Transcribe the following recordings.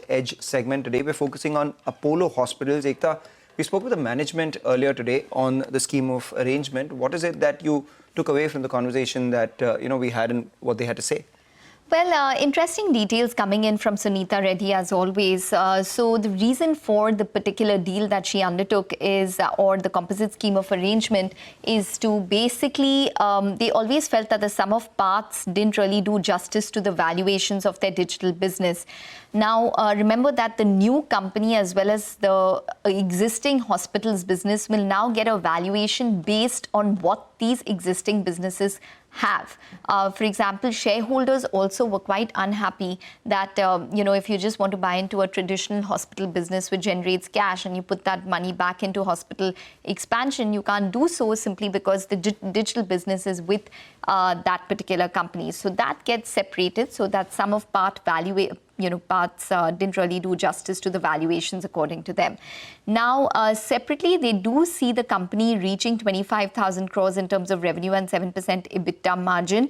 Edge segment. Today we're focusing on Apollo Hospitals. Ekta, we spoke with the management earlier today on the scheme of arrangement. What is it that you took away from the conversation that we had and what they had to say? Well, interesting details coming in from Suneeta Reddy as always. So the reason for the particular deal that she undertook is, or the composite scheme of arrangement, is to basically, they always felt that the sum of parts didn't really do justice to the valuations of their digital business. Now, remember that the new company as well as the existing hospitals business will now get a valuation based on what these existing businesses have. For example, shareholders also were quite unhappy that, if you just want to buy into a traditional hospital business which generates cash and you put that money back into hospital expansion, you can't do so simply because the digital business is with that particular company. So that gets separated so that sum of part value, parts didn't really do justice to the valuations according to them. Now, separately, they do see the company reaching 25,000 crores in terms of revenue and 7% EBITDA margin.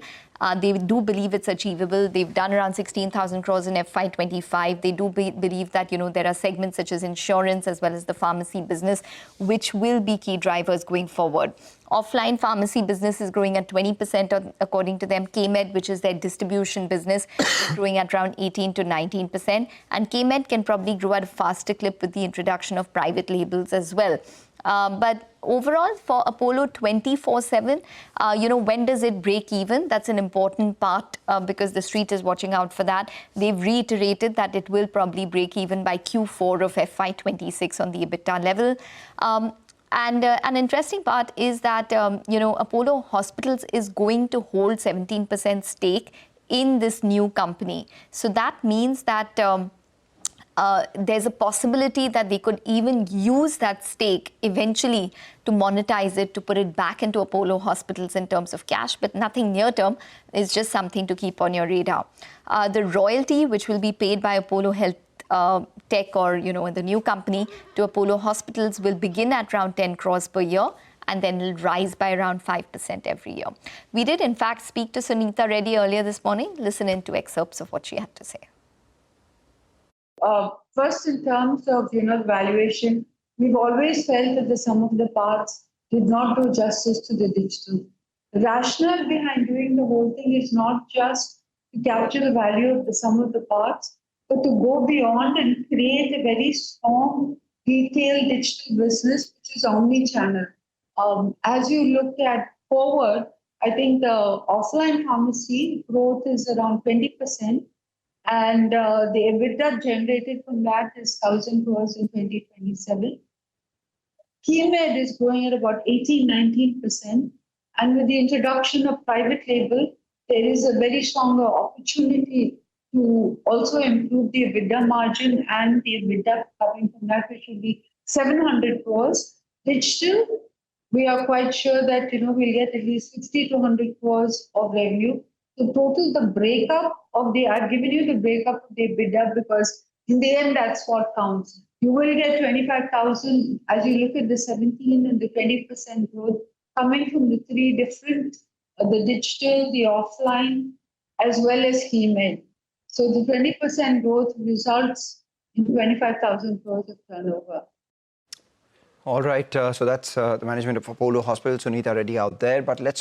They do believe it's achievable. They've done around 16,000 crores in FY25. They do believe that, there are segments such as insurance as well as the pharmacy business, which will be key drivers going forward. Offline pharmacy business is growing at 20% according to them. Keimed, which is their distribution business, is growing at around 18 to 19%. And Keimed can probably grow at a faster clip with the introduction of private labels as well. But overall, for Apollo 24/7, when does it break even? That's an important part because the street is watching out for that. They've reiterated that it will probably break even by Q4 of FY26 on the EBITDA level. And an interesting part is that, Apollo Hospitals is going to hold 17% stake in this new company. So that means that there's a possibility that they could even use that stake eventually to monetize it, to put it back into Apollo Hospitals in terms of cash, but nothing near term. Is just something to keep on your radar. The royalty, which will be paid by Apollo Health Tech or, the new company to Apollo Hospitals, will begin at around 10 crores per year and then it'll rise by around 5% every year. We did, in fact, speak to Suneeta Reddy earlier this morning. Listen in to excerpts of what she had to say. First, in terms of valuation, we've always felt that the sum of the parts did not do justice to the digital. The rationale behind doing the whole thing is not just to capture the value of the sum of the parts, but to go beyond and create a very strong retail digital business, which is omni-channel. As you look at forward, I think the offline pharmacy growth is around 20%. And the EBITDA generated from that is 1,000 crores in 2027. Keimed is growing at about 18-19%. And with the introduction of private label, there is a very strong opportunity to also improve the EBITDA margin and the EBITDA coming from that, which will be 700 crores. Digital, we are quite sure that we'll get at least 60 to 100 crores of revenue. So total, the breakup of I've given you the breakup of the EBITDA because in the end, that's what counts. You will get 25,000 as you look at the 17 and the 20% growth coming from the three different, the digital, the offline, as well as Keimed. So the 20% growth results in 25,000 crores of turnover. All right. So that's the management of Apollo Hospital, Suneeta Reddy out there. But let's